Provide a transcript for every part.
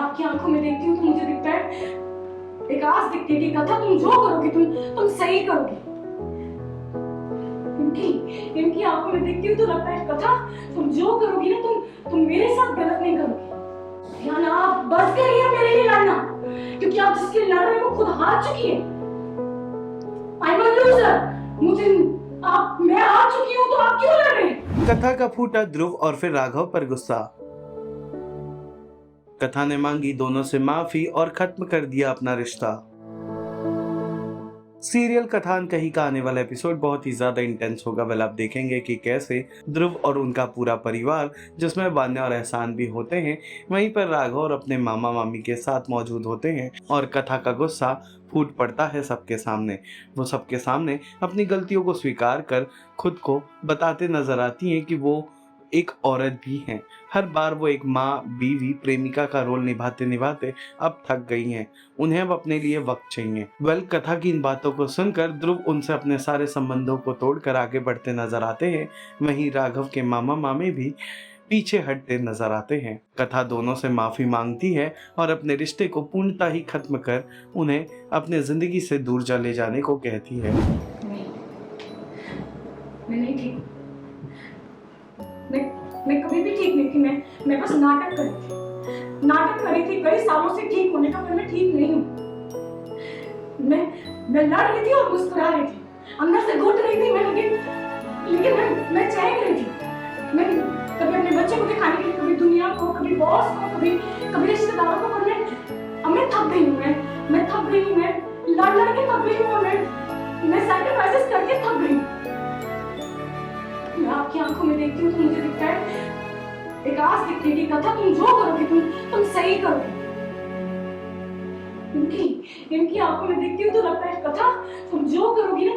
आपकी आंखों में देखती हूँ तो मुझे दिखता है, एक आस दिखती है कि कथा तुम जो करोगी तुम सही करोगी। इनकी आंखों में देखती हूँ तो लगता है कथा तुम जो करोगी ना तुम मेरे साथ गलत नहीं करोगी। ध्यान, आप बस करिए मेरे लिए लड़ना, क्योंकि आप जिसके लड़ रहे हो वो खुद हार चुकी है। I am a loser. मैं हार चुकी हूँ तो आप क्यों लड़ रहे हैं? कथा का फूटा ध्रुव और फिर राघव पर गुस्सा। कथा ने मांगी दोनों से माफी और खत्म कर दिया अपना रिश्ता। सीरियल कथा अनकही का आने वाला एपिसोड बहुत ही ज्यादा इंटेंस होगा। वेल, आप देखेंगे कि कैसे ध्रुव और उनका पूरा परिवार, जिसमें वान्या और एहसान भी होते हैं, वहीं पर राघव और अपने मामा मामी के साथ मौजूद होते हैं और कथा का गुस्सा फूट पड़ता है सबके सामने। वो सबके सामने अपनी गलतियों को स्वीकार कर खुद को बताते नजर आती हैं कि वो एक औरत भी हैं। हर बार वो एक माँ, बीवी, प्रेमिका का रोल निभाते निभाते अब थक गई हैं। उन्हें अब अपने लिए वक्त चाहिए। वेल, कथा की इन बातों को सुनकर ध्रुव उनसे अपने सारे संबंधों को तोड़कर आगे बढ़ते नजर आते हैं। वहीं राघव के मामा मामी भी पीछे हटते नजर आते हैं। कथा दोनों से माफी मांगती है और अपने रिश्ते को पूर्णतः ही खत्म कर उन्हें अपने जिंदगी से दूर चले जाने को कहती है। मैं नहीं ठीक। मैं कभी भी ठीक नहीं थी। मैं बस नाटक कर रही थी कई सालों से ठीक होने का, पर मैं ठीक नहीं हूँ। मैं लड़ रही थी और मुस्कुरा रही थी, अंदर से घुट रही थी मैं, लेकिन मैं चहक रही थी। मैं कभी अपने बच्चे को दिखाने के लिए, कभी दुनिया को, कभी बॉस को, कभी रिश्तेदारों को, पर मैं थक गई हूँ। मैं थक गई हूँ। मैं लड़ के थक गई हूँ। मैं सैक्रिफाइसेस करके थक गई हूँ। मैं आपकी आंखों में देखती हूँ तो मुझे दिखता है, एक आस दिखती है कि कथा तुम जो करोगी तुम सही करोगी। इनकी आंखों में देखती हूँ तो लगता है कथा तुम जो करोगी ना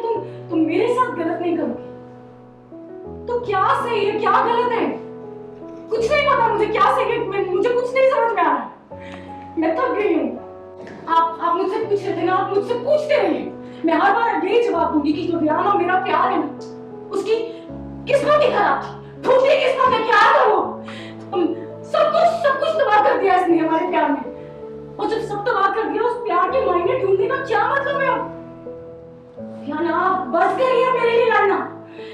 तुम मेरे साथ गलत नहीं करोगी। तो क्या सही है क्या गलत है कुछ नहीं पता मुझे, क्या सही है मुझे कुछ नहीं समझ में आ रहा। मैं थक गई हूँ। आप मुझसे पूछ रहे थे ना, आप मुझसे पूछते रहिए। मैं हर बार यही जवाब दूंगी कि जो रियान और मेरा प्यार है ना, उसकी किस्मत ही खराब थी। टूटी किस्मत है, क्या था वो? सब कुछ तबाह कर दिया इसने हमारे प्यार में। और जब सब तबाह कर दिया, उस प्यार के मायने ढूंढने का क्या मतलब है? ध्यान, आप बस करिए मेरे लिए लड़ना,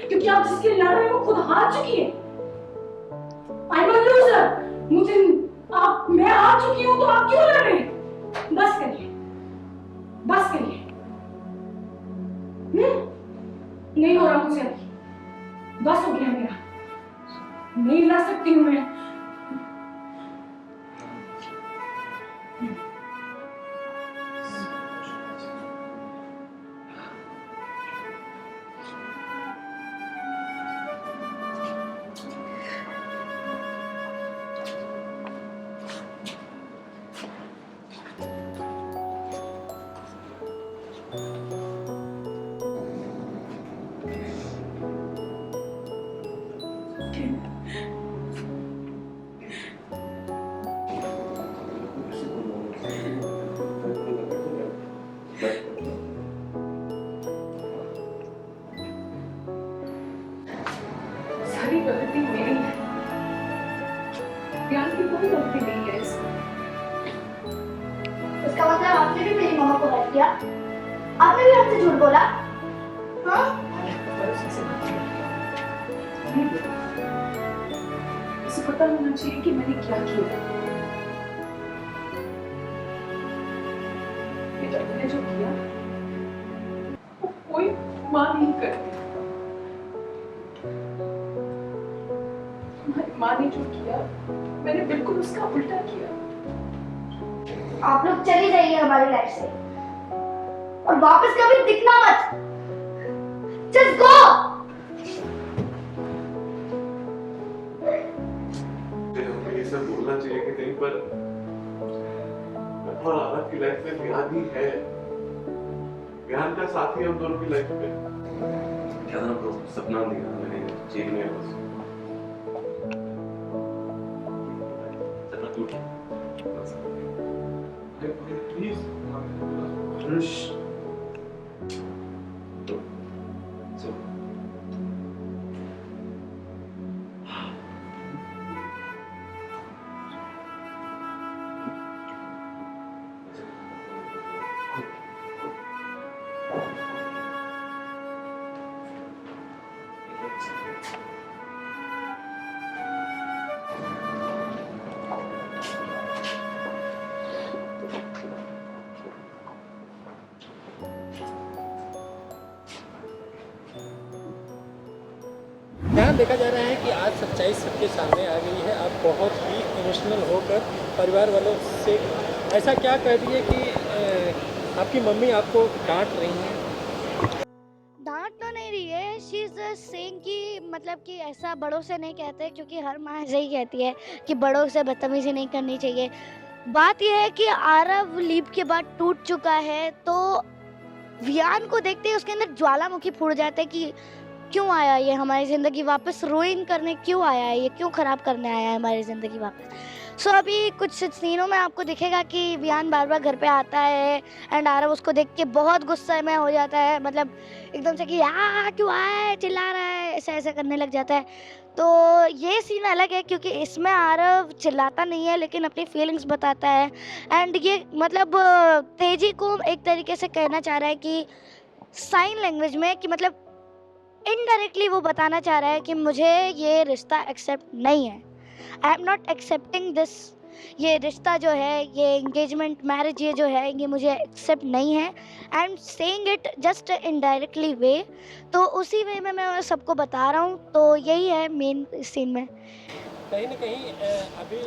क्योंकि आप जिसके लड़ रहे हो वो खुद हार चुकी है। I am a loser. मैं हार चुकी हूँ तो आप क्यों लड़ रहे हैं? बस करिए। नहीं हो रहा मुझसे अभी, बस हो गया मेरा। नहीं लड़ सकती हूँ मैं। सारी गलती मेरी है, ज्ञान की कोई गलती नहीं है इसमें। इसका मतलब आपने भी मेरी मम्मा को हर्ट किया? आपने भी हमसे झूठ बोला? हाँ? इसे पता होना चाहिए कि मैंने क्या किया। बेटा, मैंने जो किया वो कोई माँ नहीं करती। हमारी माँ ने जो किया, मैंने बिल्कुल उसका उल्टा किया। आप लोग चली जाइए हमारी लाइफ से और वापस कभी दिखना मत। Just go! ये सब बोलना चाहिए कि नहीं, पर और आरव की लाइफ में ज्ञान ही है। ज्ञान का साथी हम दोनों की लाइफ में। क्या ना ब्रो, सपना दिया मैंने जेल में बस। सपना टूट गया। प्लीज हर्ष। यहाँ देखा जा रहा है कि आज सच्चाई सबके सामने आ गई है। आप बहुत ही इमोशनल होकर परिवार वालों से ऐसा क्या कह दिए कि आपकी मम्मी आपको डांट रही हैं? डांट तो नहीं रही है, शी इज सेइंग कि मतलब कि ऐसा बड़ों से नहीं कहते, क्योंकि हर माँ ऐसे ही कहती है कि बड़ों से बदतमीजी नहीं करनी चाहिए। बात यह है कि आरव लीप के बाद टूट चुका है, तो वियान को देखते ही उसके अंदर ज्वालामुखी फूट जाता है कि क्यों आया ये हमारी ज़िंदगी वापस रुइन करने, क्यों आया है ये, क्यों ख़राब करने आया है हमारी ज़िंदगी वापस। सो अभी कुछ सीनों में आपको दिखेगा कि वियान बार बार घर पे आता है एंड आरव उसको देख के बहुत गुस्से में हो जाता है, मतलब एकदम से कि क्यों आया है, चिल्ला रहा है, ऐसे ऐसे करने लग जाता है। तो ये सीन अलग है क्योंकि इसमें आरव चिल्लाता नहीं है लेकिन अपनी फीलिंग्स बताता है। एंड ये मतलब तेजी को एक तरीके से कहना चाह रहा है कि साइन लैंग्वेज में, कि मतलब इनडायरेक्टली वो बताना चाह रहा है कि मुझे ये रिश्ता एक्सेप्ट नहीं है, I am not accepting this, ये रिश्ता जो है, ये एंगेजमेंट मैरिज ये जो है, ये मुझे एक्सेप्ट नहीं है। I am saying it just indirectly way, तो उसी वे में मैं सबको बता रहा हूँ। तो यही है मेन सीन में। कहीं ना कहीं अभी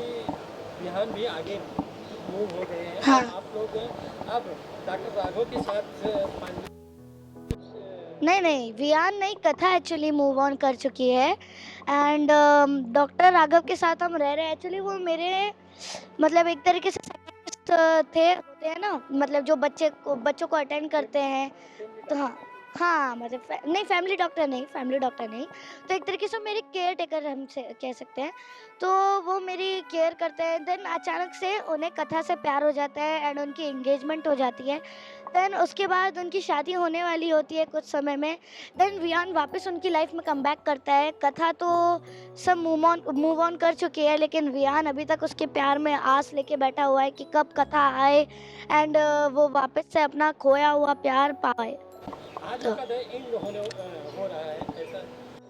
विहान भी आगे मूव हो गए हैं। हाँ। आप लोग अब डॉक्टर राघव के साथ नहीं, वियान नहीं, कथा एक्चुअली मूव ऑन कर चुकी है एंड डॉक्टर राघव के साथ हम रह रहे हैं। एक्चुअली वो मेरे मतलब एक तरीके से साइंटिस्ट होते हैं ना, मतलब जो बच्चों को अटेंड करते हैं, तो हाँ मतलब नहीं, फैमिली डॉक्टर नहीं, तो एक तरीके से मेरे केयर टेकर हम से कह सकते हैं। तो वो मेरी केयर करते हैं। देन अचानक से उन्हें कथा से प्यार हो जाता है एंड उनकी एंगेजमेंट हो जाती है। देन उसके बाद उनकी शादी होने वाली होती है कुछ समय में। देन वियान वापस उनकी लाइफ में कम बैक करता है। कथा तो सब मूव ऑन कर चुकी है, लेकिन वियान अभी तक उसके प्यार में आस लेके बैठा हुआ है कि कब कथा आए एंड वो वापस से अपना खोया हुआ प्यार पाए। आज तो का एंड हो रहा है ऐसा?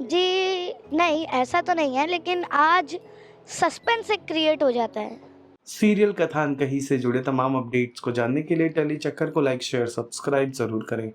जी नहीं, ऐसा तो नहीं है, लेकिन आज सस्पेंस एक क्रिएट हो जाता है। सीरियल कथान कहीं से जुड़े तमाम अपडेट्स को जानने के लिए टेली चक्कर को लाइक शेयर सब्सक्राइब जरूर करें।